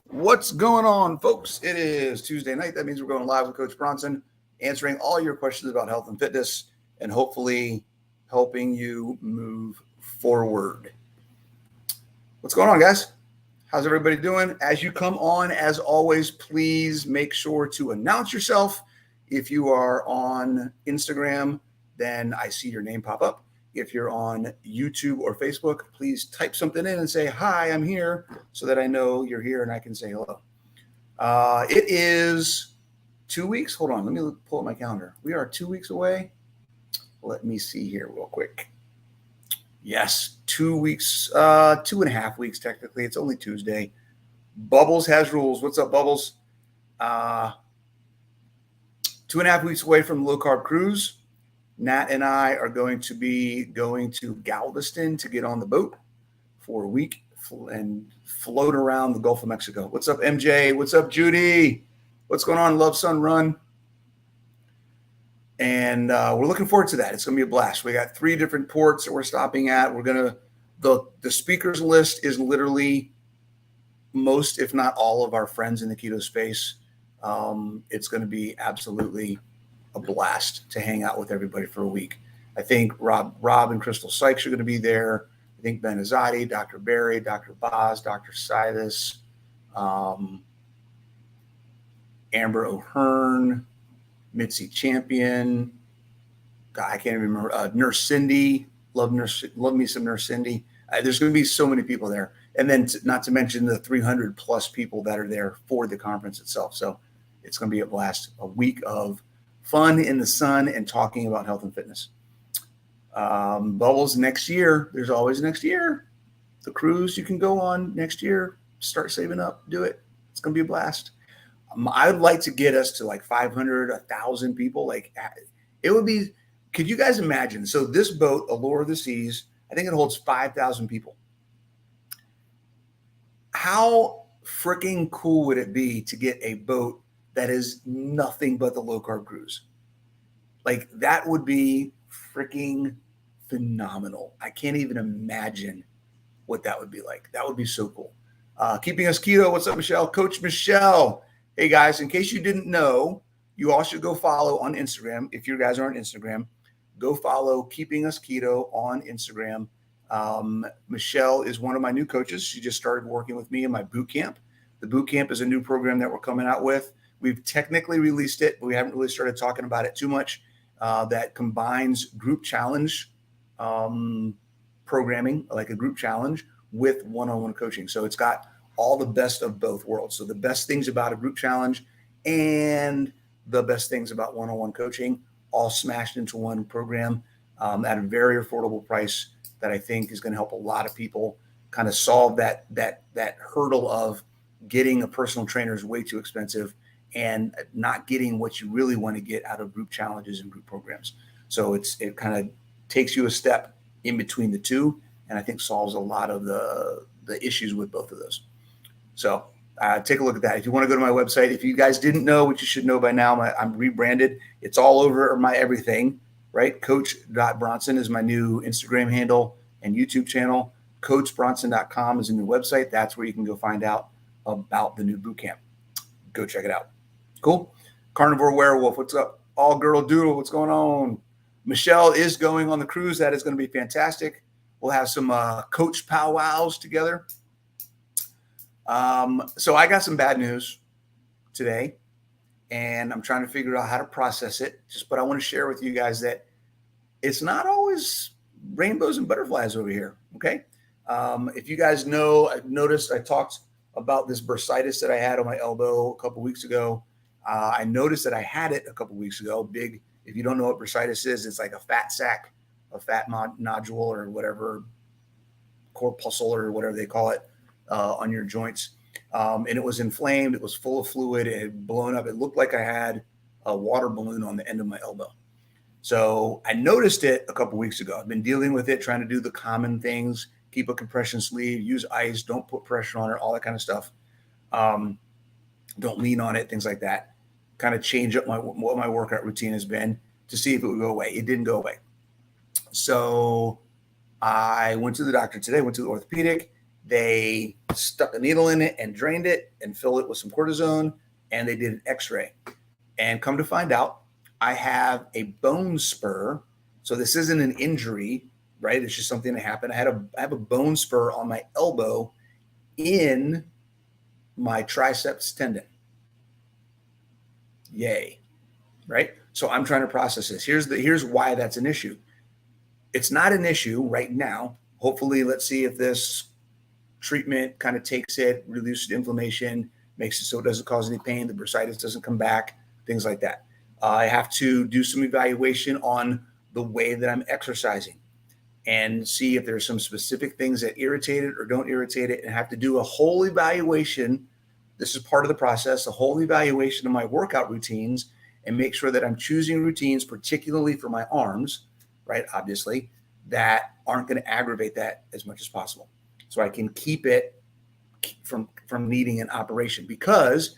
What's going on, folks? It is Tuesday night. That means we're going live with Coach Bronson, answering all your questions about health and fitness and hopefully helping you move forward. What's going on, guys? How's everybody doing? As you come on, as always, please make sure to announce yourself. If you are on Instagram, then I see your name pop up. If you're on YouTube or Facebook, please type something in and say, hi, I'm here, so that I know you're here and I can say hello. It is 2 weeks. Hold on. Let me pull up my calendar. We are 2 weeks away. Let me see here real quick. Yes, 2 weeks, 2.5 weeks technically. It's only Tuesday. Bubbles has rules. What's up, Bubbles? 2.5 weeks away from the low carb cruise. Nat and I are going to be going to Galveston to get on the boat for a week and float around the Gulf of Mexico. What's up, MJ? What's up, Judy? What's going on, Love Sun Run? And we're looking forward to that. It's going to be a blast. We got 3 different ports that we're stopping at. We're going to, the speakers list is literally most, if not all, of our friends in the keto space. It's going to be absolutely a blast to hang out with everybody for a week. I think Rob and Crystal Sykes are going to be there. I think Ben Azadi, Dr. Barry, Dr. Boz, Dr. Silas, Amber O'Hearn, Mitzi Champion. God, I can't even remember. Nurse Cindy, love me some Nurse Cindy. There's going to be so many people there, and then not to mention the 300 plus people that are there for the conference itself. So it's going to be a blast. A week of fun in the sun and talking about health and fitness. Bubbles next year. There's always next year. The cruise you can go on next year. Start saving up. Do it. It's going to be a blast. I would like to get us to like 500, 1,000 people. Like it would be. Could you guys imagine? So this boat, Allure of the Seas, I think it holds 5,000 people. How freaking cool would it be to get a boat that is nothing but the low carb cruise? Like that would be freaking phenomenal. I can't even imagine what that would be like. That would be so cool. Keeping Us Keto. What's up, Michelle? Coach Michelle. Hey guys, in case you didn't know, you all should go follow on Instagram. If you guys are on Instagram, go follow Keeping Us Keto on Instagram. Michelle is one of my new coaches. She just started working with me in my boot camp. The boot camp is a new program that we're coming out with. We've technically released it, but we haven't really started talking about it too much. That combines group challenge programming, like a group challenge, with one-on-one coaching. So it's got all the best of both worlds. So the best things about a group challenge and the best things about one-on-one coaching all smashed into one program at a very affordable price that I think is going to help a lot of people kind of solve that hurdle of getting a personal trainer is way too expensive and not getting what you really want to get out of group challenges and group programs. So it kind of takes you a step in between the two, and I think solves a lot of the issues with both of those. So take a look at that. If you want to go to my website, if you guys didn't know, which you should know by now, I'm rebranded. It's all over my everything, right? Coach.Bronson is my new Instagram handle and YouTube channel. CoachBronson.com is a new website. That's where you can go find out about the new boot camp. Go check it out. Cool. Carnivore Werewolf, what's up? All Girl Doodle, what's going on? Michelle is going on the cruise. That is going to be fantastic. We'll have some coach powwows together. So I got some bad news today, and I'm trying to figure out how to process it. But I want to share with you guys that it's not always rainbows and butterflies over here. Okay. If you guys know, I've noticed I talked about this bursitis that I had on my elbow a couple weeks ago. I noticed that I had it a couple weeks ago. Big. If you don't know what bursitis is, it's like a fat sac, a fat nodule or whatever, corpuscle or whatever they call it on your joints. And it was inflamed. It was full of fluid. It had blown up. It looked like I had a water balloon on the end of my elbow. So I noticed it a couple weeks ago. I've been dealing with it, trying to do the common things, keep a compression sleeve, use ice, don't put pressure on it, all that kind of stuff. Don't lean on it, things like that. Kind of change up what my workout routine has been to see if it would go away. It didn't go away. So I went to the doctor today, went to the orthopedic, They stuck a needle in it and drained it and filled it with some cortisone, and they did an x-ray. And come to find out, I have a bone spur. So this isn't an injury, right? It's just something that happened. I have a bone spur on my elbow in my triceps tendon. Yay, right? So I'm trying to process this. Here's why that's an issue. It's not an issue right now. Hopefully, let's see if this treatment kind of takes it, reduces the inflammation, makes it so it doesn't cause any pain, the bursitis doesn't come back, things like that. I have to do some evaluation on the way that I'm exercising and see if there's some specific things that irritate it or don't irritate it, and have to do a whole evaluation. This is part of the process, a whole evaluation of my workout routines, and make sure that I'm choosing routines, particularly for my arms, right? Obviously, that aren't going to aggravate that as much as possible. So I can keep it from needing an operation, because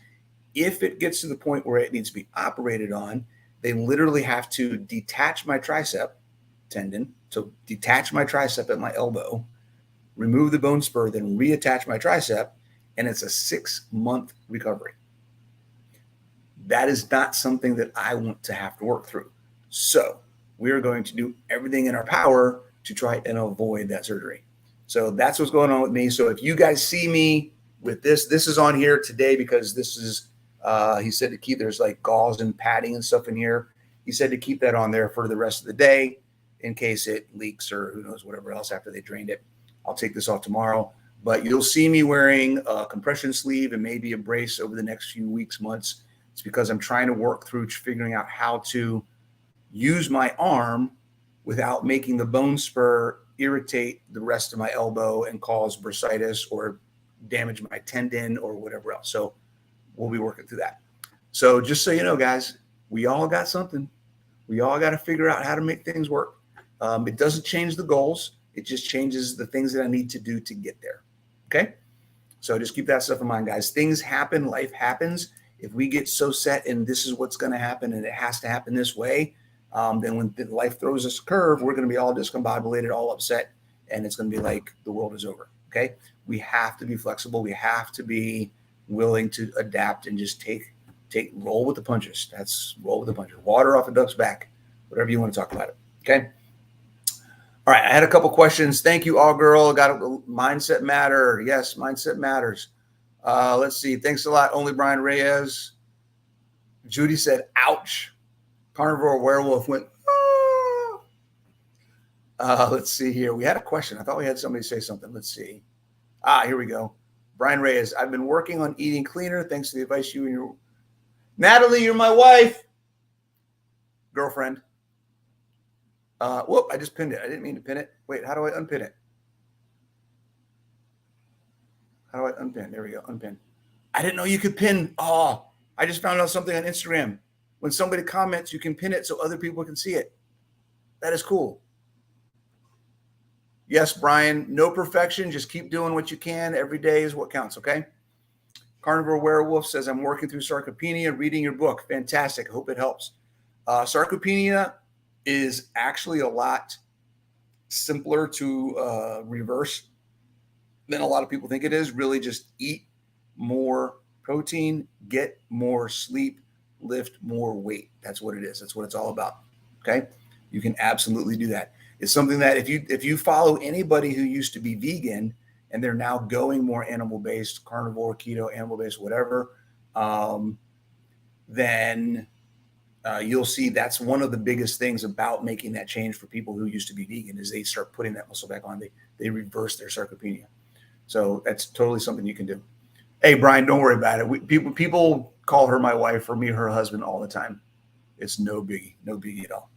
if it gets to the point where it needs to be operated on, they literally have to detach my tricep tendon. So detach my tricep at my elbow, remove the bone spur, then reattach my tricep, and it's a 6-month recovery. That is not something that I want to have to work through. So we are going to do everything in our power to try and avoid that surgery. So that's what's going on with me. So if you guys see me with this is on here today because this is, he said to keep, there's like gauze and padding and stuff in here. He said to keep that on there for the rest of the day in case it leaks or who knows, whatever else after they drained it. I'll take this off tomorrow, but you'll see me wearing a compression sleeve and maybe a brace over the next few weeks, months. It's because I'm trying to work through figuring out how to use my arm without making the bone spur irritate the rest of my elbow and cause bursitis or damage my tendon or whatever else. So we'll be working through that. So just so you know, guys, we all got something. We all got to figure out how to make things work. It doesn't change the goals. It just changes the things that I need to do to get there. Okay. So just keep that stuff in mind, guys. Things happen. Life happens. If we get so set and this is what's going to happen and it has to happen this way, then when life throws us a curve, we're going to be all discombobulated, all upset, and it's going to be like the world is over. Okay. We have to be flexible. We have to be willing to adapt and just roll with the punches. That's roll with the punches. Water off a duck's back, whatever you want to talk about it. Okay. All right. I had a couple questions. Thank you, all girl. Got a mindset matter. Yes. Mindset matters. Let's see. Thanks a lot. Only Brian Reyes. Judy said, ouch. Carnivore werewolf went, ah. Let's see here. We had a question. I thought we had somebody say something. Let's see. Here we go. Brian Reyes. I've been working on eating cleaner. Thanks to the advice you and your Natalie, you're my wife. Girlfriend. Whoop, I just pinned it. I didn't mean to pin it. Wait, how do I unpin it? How do I unpin? There we go. Unpin. I didn't know you could pin. Oh, I just found out something on Instagram. When somebody comments, you can pin it so other people can see it. That is cool. Yes, Brian, no perfection. Just keep doing what you can. Every day is what counts, okay? Carnivore Werewolf says, I'm working through sarcopenia, reading your book. Fantastic. I hope it helps. Sarcopenia is actually a lot simpler to reverse than a lot of people think it is. Really just eat more protein, get more sleep, lift more weight. That's what it is. That's what it's all about. Okay. You can absolutely do that. It's something that if you follow anybody who used to be vegan and they're now going more animal-based, carnivore, keto, animal-based, whatever, then you'll see that's one of the biggest things about making that change for people who used to be vegan is they start putting that muscle back on. They reverse their sarcopenia. So that's totally something you can do. Hey, Brian, don't worry about it. People call her my wife or me her husband all the time. It's no biggie at all.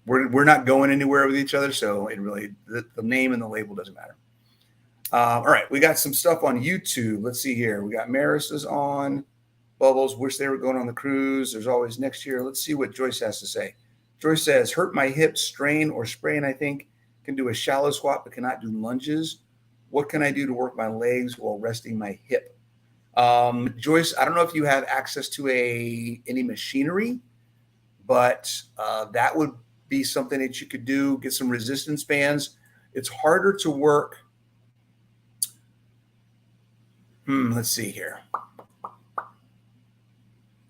We're not going anywhere with each other, so it really the name and the label doesn't matter. All right, we got some stuff on YouTube. Let's see here. We got Maris is on. Bubbles, wish they were going on the cruise. There's always next year. Let's see what Joyce has to say. Joyce says, hurt my hip, strain or sprain, I think. Can do a shallow squat, but cannot do lunges. What can I do to work my legs while resting my hip? Joyce, I don't know if you have access to any machinery, but that would be something that you could do. Get some resistance bands. It's harder to work Let's see here.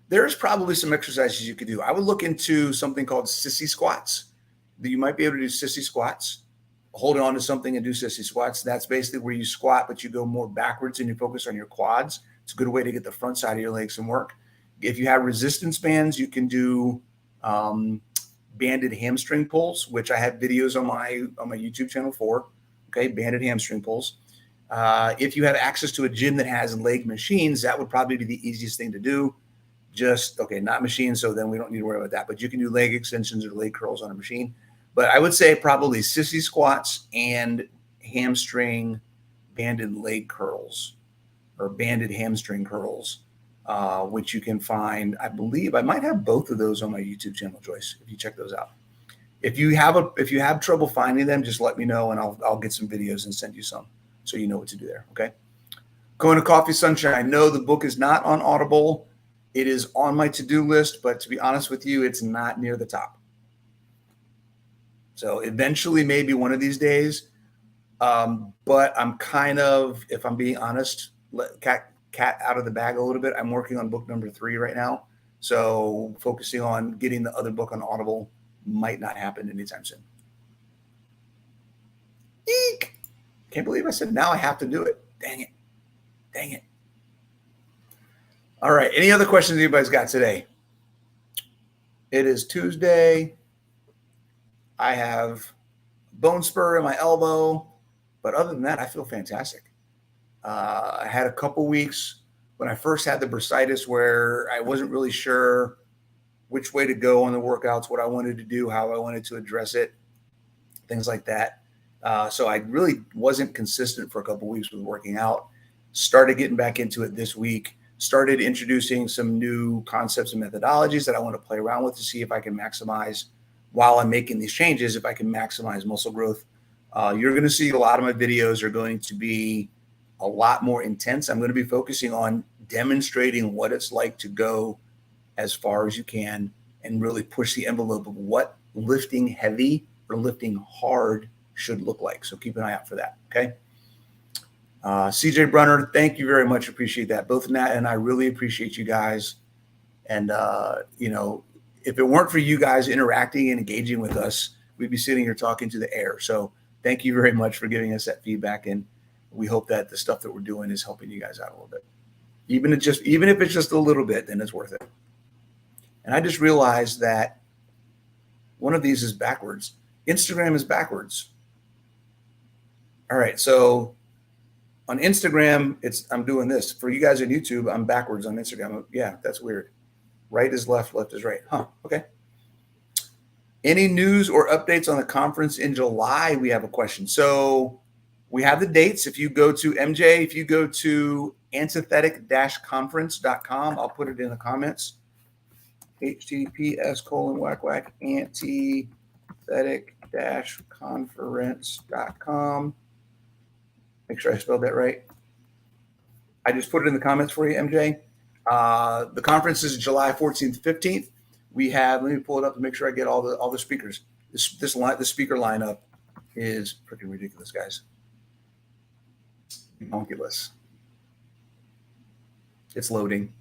There's probably some exercises you could do. I would look into something called sissy squats. You might be able to do sissy squats, holding on to something and do sissy squats. That's basically where you squat, but you go more backwards and you focus on your quads. It's a good way to get the front side of your legs some work. If you have resistance bands, you can do banded hamstring pulls, which I have videos on my YouTube channel for. Okay, banded hamstring pulls. If you have access to a gym that has leg machines, that would probably be the easiest thing to do. Not machines, so then we don't need to worry about that. But you can do leg extensions or leg curls on a machine. But I would say probably sissy squats and hamstring banded leg curls or banded hamstring curls, which you can find. I believe I might have both of those on my YouTube channel, Joyce, if you check those out. If you have trouble finding them, just let me know and I'll get some videos and send you some so you know what to do there. Okay. Going to Coffee Sunshine. I know the book is not on Audible. It is on my to-do list, but to be honest with you, it's not near the top. So eventually, maybe one of these days, but I'm kind of, if I'm being honest, cat out of the bag a little bit. I'm working on book number 3 right now. So focusing on getting the other book on Audible might not happen anytime soon. Eek! Can't believe I said now I have to do it. Dang it. All right. Any other questions anybody's got today? It is Tuesday. I have bone spur in my elbow, but other than that, I feel fantastic. I had a couple weeks when I first had the bursitis where I wasn't really sure which way to go on the workouts, what I wanted to do, how I wanted to address it, things like that. So I really wasn't consistent for a couple weeks with working out. Started getting back into it this week. Started introducing some new concepts and methodologies that I want to play around with to see if I can maximize, while I'm making these changes, if I can maximize muscle growth. You're going to see a lot of my videos are going to be a lot more intense. I'm going to be focusing on demonstrating what it's like to go as far as you can and really push the envelope of what lifting heavy or lifting hard should look like. So keep an eye out for that. Okay. CJ Brunner, thank you very much. Appreciate that. Both Nat and I really appreciate you guys. And, if it weren't for you guys interacting and engaging with us, we'd be sitting here talking to the air. So thank you very much for giving us that feedback. And we hope that the stuff that we're doing is helping you guys out a little bit. Even if it's just a little bit, then it's worth it. And I just realized that one of these is backwards. Instagram is backwards. All right. So on Instagram, I'm doing this. For you guys on YouTube, I'm backwards on Instagram. Yeah, that's weird. Right is left, left is right. Huh, okay. Any news or updates on the conference in July? We have a question. So we have the dates. If you go to MJ, if you go to antithetic-conference.com, I'll put it in the comments. https://antithetic-conference.com. Make sure I spelled that right. I just put it in the comments for you, MJ. The conference is July 14th, 15th. Let me pull it up to make sure I get all the speakers. The speaker lineup is freaking ridiculous, guys. Ridiculous. It's loading.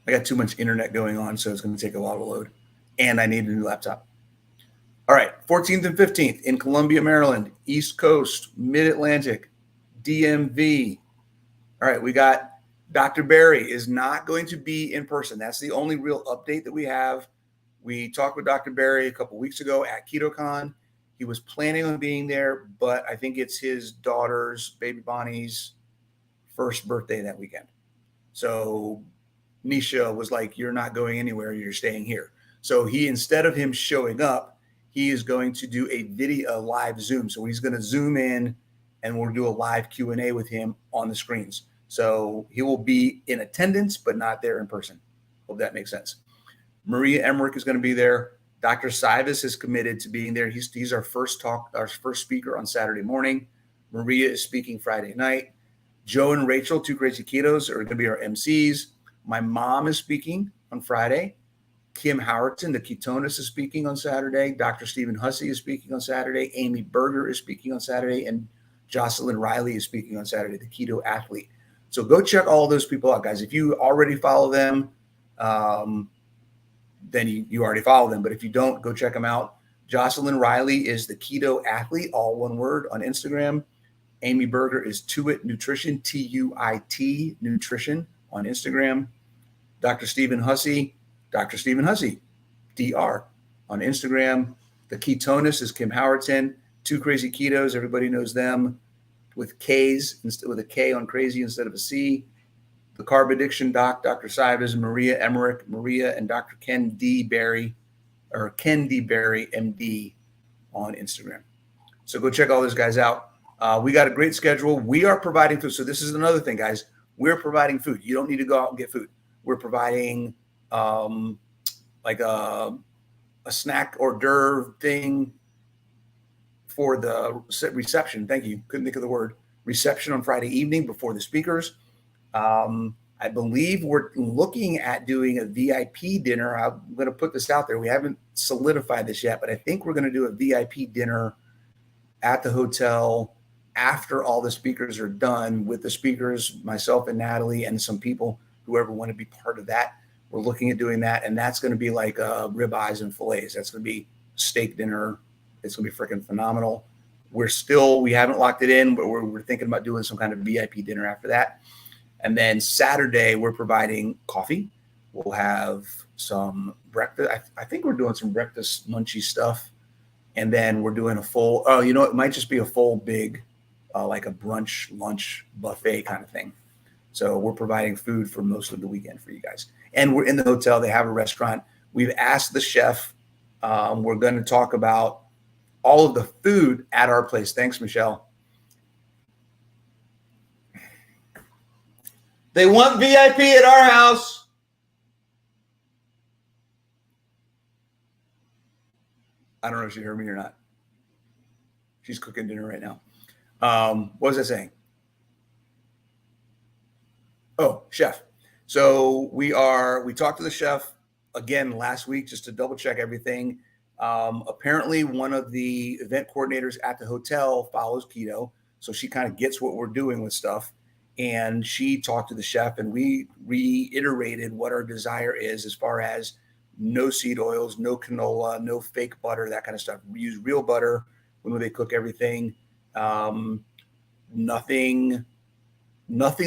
I got too much internet going on, so it's going to take a lot of load. And I need a new laptop. All right, 14th and 15th in Columbia, Maryland, East Coast, Mid-Atlantic, DMV. All right, we got Dr. Barry is not going to be in person. That's the only real update that we have. We talked with Dr. Barry a couple weeks ago at KetoCon. He was planning on being there, but I think it's his daughter's, baby Bonnie's, first birthday that weekend. So Nisha was like, you're not going anywhere. You're staying here. So instead of him showing up, he is going to do a live Zoom. So he's going to Zoom in and we'll do a live Q&A with him on the screens. So he will be in attendance, but not there in person. Hope that makes sense. Maria Emmerich is going to be there. Dr. Sivas is committed to being there. He's our first speaker on Saturday morning. Maria is speaking Friday night. Joe and Rachel, Two Crazy Ketos, are going to be our MCs. My mom is speaking on Friday. Kim Howerton, the ketonist, is speaking on Saturday. Dr. Stephen Hussey is speaking on Saturday. Amy Berger is speaking on Saturday. And Jocelyn Riley is speaking on Saturday, the keto athlete. So go check all those people out, guys. If you already follow them, then you already follow them. But if you don't, go check them out. Jocelyn Riley is the Keto Athlete, all one word, on Instagram. Amy Berger is Tuit Nutrition, Tuit Nutrition on Instagram. Dr. Stephen Hussey, DR on Instagram. The Ketonist is Kim Howerton. Two Crazy Ketos, everybody knows them, with K's, with a K on crazy instead of a C. The Carb Addiction Doc, Dr. Sivas, Maria Emmerich, Maria and Dr. Ken D. Berry, MD on Instagram. So go check all those guys out. We got a great schedule. We are providing food. So this is another thing, guys. We're providing food. You don't need to go out and get food. We're providing like a snack hors d'oeuvre thing for the reception. Thank you. Couldn't think of the word. Reception on Friday evening before the speakers. I believe we're looking at doing a VIP dinner. I'm going to put this out there. We haven't solidified this yet, but I think we're going to do a VIP dinner at the hotel after all the speakers are done, with the speakers, myself and Natalie, and some people, whoever want to be part of that. We're looking at doing that, and that's going to be like ribeyes and fillets. That's going to be steak dinner. It's going to be freaking phenomenal. We haven't locked it in, but we're thinking about doing some kind of VIP dinner after that. And then Saturday, we're providing coffee. We'll have some breakfast. I think we're doing some breakfast munchy stuff. And then we're doing a full, it might just be a full big, like a brunch, lunch, buffet kind of thing. So we're providing food for most of the weekend for you guys. And we're in the hotel. They have a restaurant. We've asked the chef. We're going to talk about all of the food at our place. Thanks, Michelle. They want VIP at our house. I don't know if she heard me or not. She's cooking dinner right now. What was I saying? Oh, chef. So we talked to the chef again last week just to double check everything. Apparently one of the event coordinators at the hotel follows keto. So she kind of gets what we're doing with stuff. And she talked to the chef, and we reiterated what our desire is as far as no seed oils, no canola, no fake butter, that kind of stuff. We use real butter when they cook everything. Nothing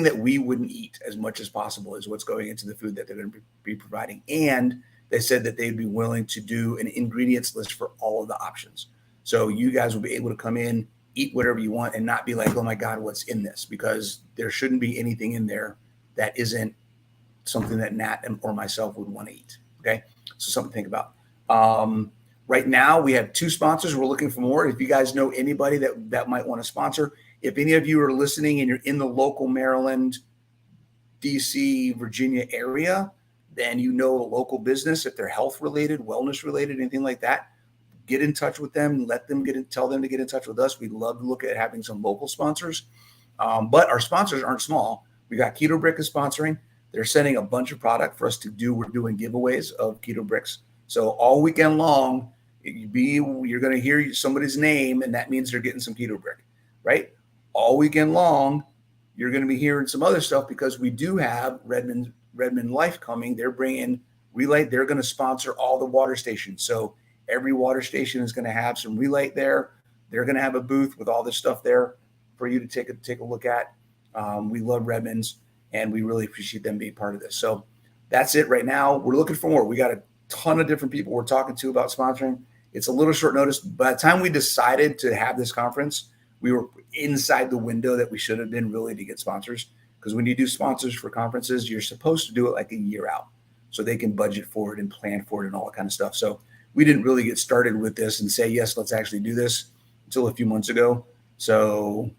that we wouldn't eat as much as possible is what's going into the food that they're going to be providing. And they said that they'd be willing to do an ingredients list for all of the options. So you guys will be able to come in, eat whatever you want, and not be like, oh my God, what's in this? Because there shouldn't be anything in there that isn't something that Nat or myself would want to eat. Okay. So something to think about. Right now we have 2 sponsors. We're looking for more. If you guys know anybody that might want to sponsor, if any of you are listening and you're in the local Maryland, DC, Virginia area, then you know a local business, if they're health related, wellness related, anything like that, get in touch with them, tell them to get in touch with us. We'd love to look at having some local sponsors. But our sponsors aren't small. We got Keto Brick is sponsoring. They're sending a bunch of product for us to do. We're doing giveaways of Keto Bricks. So all weekend long, you're going to hear somebody's name, and that means they're getting some Keto Brick, right? All weekend long, you're going to be hearing some other stuff because we do have Redmond Life coming. They're bringing Relight. They're going to sponsor all the water stations. So every water station is going to have some Relight there. They're going to have a booth with all this stuff there for you to take a look at. We love Redmond's, and we really appreciate them being part of this. So that's it right now. We're looking for more. We got a ton of different people we're talking to about sponsoring. It's a little short notice. By the time we decided to have this conference, we were inside the window that we should have been really to get sponsors. Because when you do sponsors for conferences, you're supposed to do it like a year out so they can budget for it and plan for it and all that kind of stuff. So we didn't really get started with this and say, yes, let's actually do this until a few months ago. So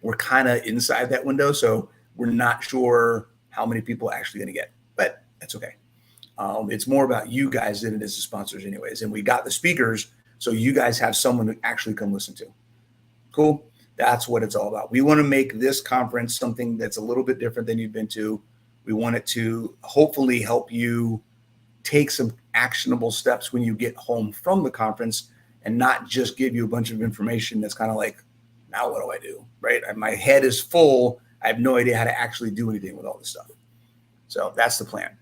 we're kind of inside that window. So we're not sure how many people are actually going to get, but that's okay. It's more about you guys than it is the sponsors anyways. And we got the speakers, so you guys have someone to actually come listen to. Cool. That's what it's all about. We want to make this conference something that's a little bit different than you've been to. We want it to hopefully help you take some actionable steps when you get home from the conference and not just give you a bunch of information that's kind of like, now what do I do? Right? My head is full. I have no idea how to actually do anything with all this stuff. So that's the plan.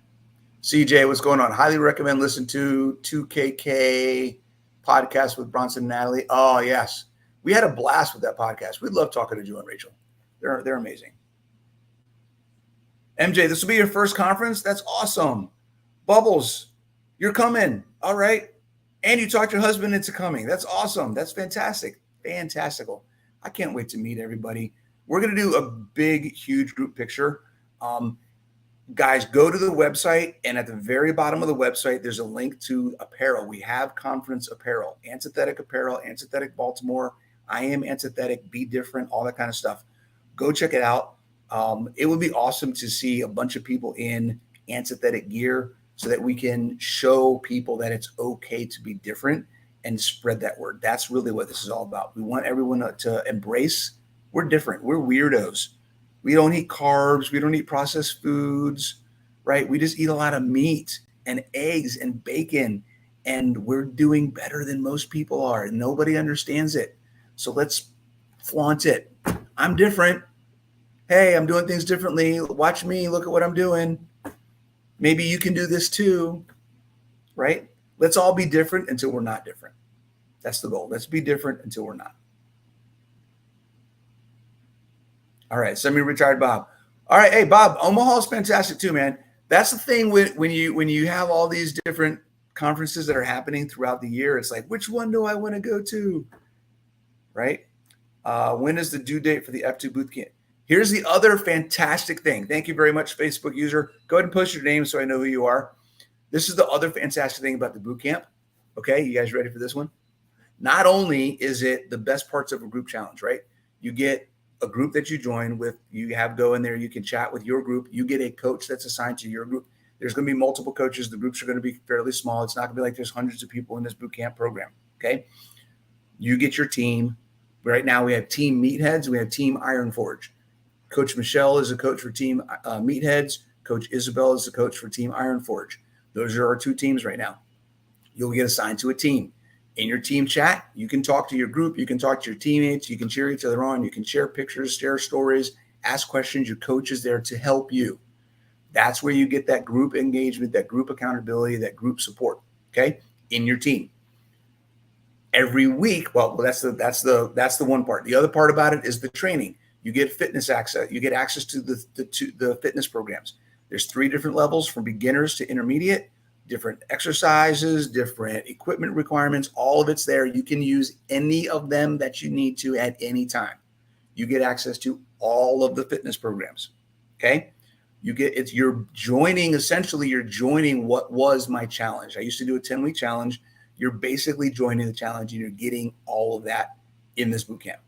CJ, what's going on? Highly recommend listen to 2KK podcast with Bronson and Natalie. Oh, yes. We had a blast with that podcast. We love talking to Joe and Rachel. They're amazing. MJ, this will be your first conference? That's awesome. Bubbles, you're coming. All right. And you talked your husband into coming. That's awesome. That's fantastic. Fantastical. I can't wait to meet everybody. We're going to do a big, huge group picture. Guys, go to the website, and at the very bottom of the website, there's a link to apparel. We have conference apparel, Antithetic Apparel, Antithetic Baltimore. I am Antithetic, Be Different, all that kind of stuff. Go check it out. It would be awesome to see a bunch of people in Antithetic gear so that we can show people that it's okay to be different and spread that word. That's really what this is all about. We want everyone to embrace we're different. We're weirdos. We don't eat carbs. We don't eat processed foods, right? We just eat a lot of meat and eggs and bacon, and we're doing better than most people are. Nobody understands it. So let's flaunt it. I'm different. Hey, I'm doing things differently. Watch me. Look at what I'm doing. Maybe you can do this too, right? Let's all be different until we're not different. That's the goal. Let's be different until we're not. All right, semi-retired Bob. All right, hey Bob, Omaha is fantastic too, man. That's the thing when you have all these different conferences that are happening throughout the year. It's like, which one do I want to go to, right? When is the due date for the F2 boot camp? Here's the other fantastic thing. Thank you very much, Facebook user. Go ahead and post your name so I know who you are. This is the other fantastic thing about the boot camp. Okay, you guys ready for this one? Not only is it the best parts of a group challenge, right? You get a group that you join with, you have go in there, you can chat with your group, you get a coach that's assigned to your group. There's going to be multiple coaches. The groups are going to be fairly small. It's not going to be like there's hundreds of people in this boot camp program. Okay. You get your team. Right now we have team Meatheads. We have team Iron Forge. Coach Michelle is a coach for team Meatheads. Coach Isabel is the coach for team Iron Forge. Those are our two teams right now. You'll get assigned to a team. In your team chat, you can talk to your group. You can talk to your teammates. You can cheer each other on. You can share pictures, share stories, ask questions. Your coach is there to help you. That's where you get that group engagement, that group accountability, that group support, okay, in your team. Every week, well, that's the one part. The other part about it is the training. You get fitness access. You get access to the fitness programs. There's 3 different levels from beginners to intermediate. Different exercises, different equipment requirements, all of it's there. You can use any of them that you need to at any time. You get access to all of the fitness programs. Okay. You're joining what was my challenge. I used to do a 10-week challenge. You're basically joining the challenge and you're getting all of that in this boot camp.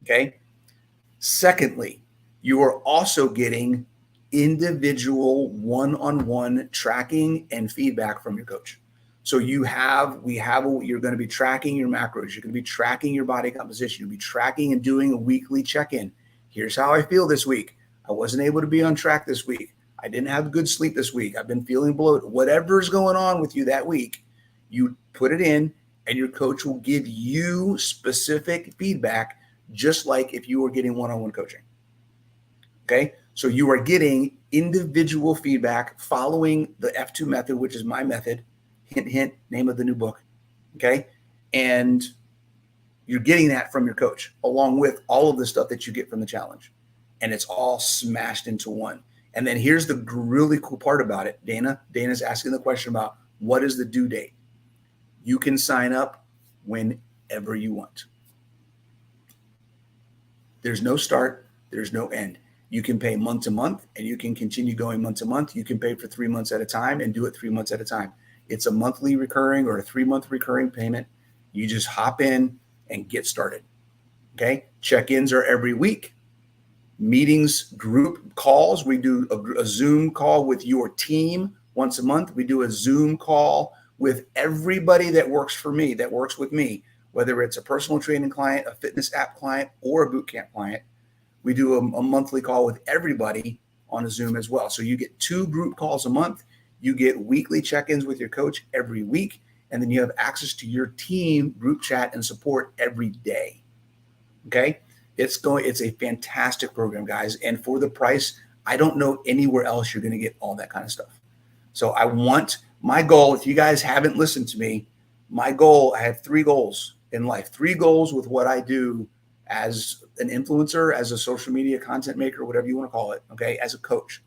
Okay. Secondly, you are also getting individual one-on-one tracking and feedback from your coach. So you're going to be tracking your macros. You're going to be tracking your body composition. You'll be tracking and doing a weekly check-in. Here's how I feel this week. I wasn't able to be on track this week. I didn't have good sleep this week. I've been feeling bloated. Whatever's going on with you that week, you put it in and your coach will give you specific feedback, just like if you were getting one-on-one coaching. Okay. So you are getting individual feedback following the F2 method, which is my method. Hint, hint, name of the new book. Okay. And you're getting that from your coach along with all of the stuff that you get from the challenge. And it's all smashed into one. And then here's the really cool part about it. Dana's asking the question about what is the due date? You can sign up whenever you want. There's no start. There's no end. You can pay month to month and you can continue going month to month. You can pay for 3 months at a time and do it 3 months at a time. It's a monthly recurring or a 3-month recurring payment. You just hop in and get started. Okay. Check-ins are every week. Meetings, group calls. We do a Zoom call with your team once a month. We do a Zoom call with everybody that works for me, that works with me, whether it's a personal training client, a fitness app client, or a bootcamp client. We do a monthly call with everybody on a Zoom as well. So you get 2 group calls a month. You get weekly check-ins with your coach every week. And then you have access to your team group chat and support every day. Okay. It's a fantastic program, guys. And for the price, I don't know anywhere else you're going to get all that kind of stuff. So my goal, if you guys haven't listened to me, my goal, I have 3 goals in life, 3 goals with what I do as an influencer, as a social media content maker, whatever you want to call it. Okay. As a coach,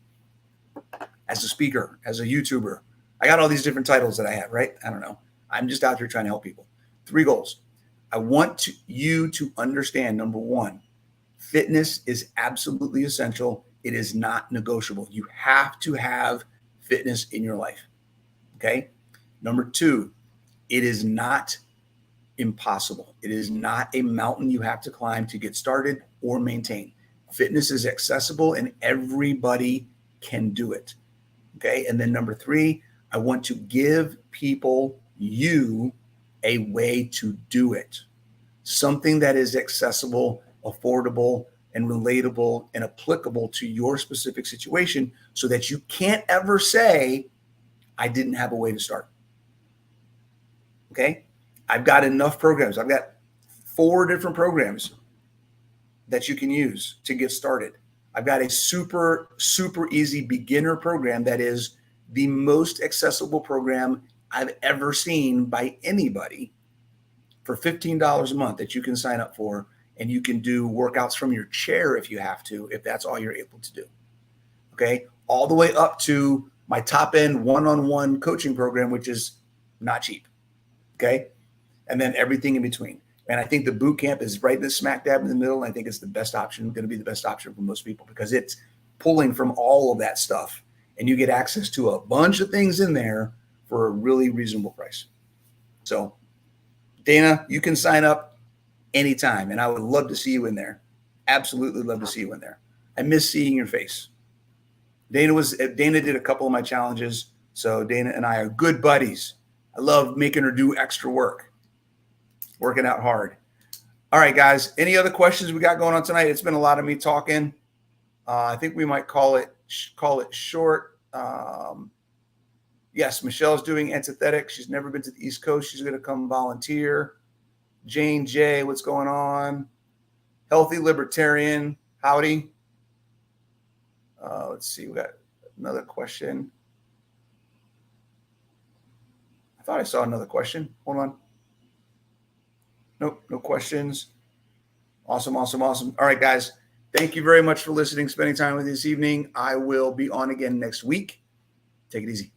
as a speaker, as a YouTuber. I got all these different titles that I have, right? I don't know. I'm just out here trying to help people. 3 goals. I want you to understand, number 1, fitness is absolutely essential. It is not negotiable. You have to have fitness in your life. Okay. Number 2, it is not impossible. It is not a mountain you have to climb to get started or maintain. Fitness is accessible and everybody can do it. Okay. And then number 3, I want to give you a way to do it. Something that is accessible, affordable, and relatable and applicable to your specific situation so that you can't ever say, I didn't have a way to start. Okay. I've got enough programs. I've got 4 different programs that you can use to get started. I've got a super, super easy beginner program that is the most accessible program I've ever seen by anybody for $15 a month that you can sign up for. And you can do workouts from your chair if you have to, if that's all you're able to do. Okay. All the way up to my top end one-on-one coaching program, which is not cheap. Okay. And then everything in between. And I think the boot camp is right this smack dab in the middle. And I think it's the best option, going to be the best option for most people because it's pulling from all of that stuff. And you get access to a bunch of things in there for a really reasonable price. So Dana, you can sign up anytime. And I would love to see you in there. Absolutely love to see you in there. I miss seeing your face. Dana did a couple of my challenges. So Dana and I are good buddies. I love making her do extra work, working out hard. All right, guys. Any other questions we got going on tonight? It's been a lot of me talking. I think we might call it short. Yes, Michelle's doing antithetic. She's never been to the East Coast. She's going to come volunteer. Jane J, what's going on? Healthy Libertarian, howdy. Let's see. We got another question. I thought I saw another question. Hold on. Nope, no questions. Awesome. All right, guys. Thank you very much for listening, spending time with me this evening. I will be on again next week. Take it easy.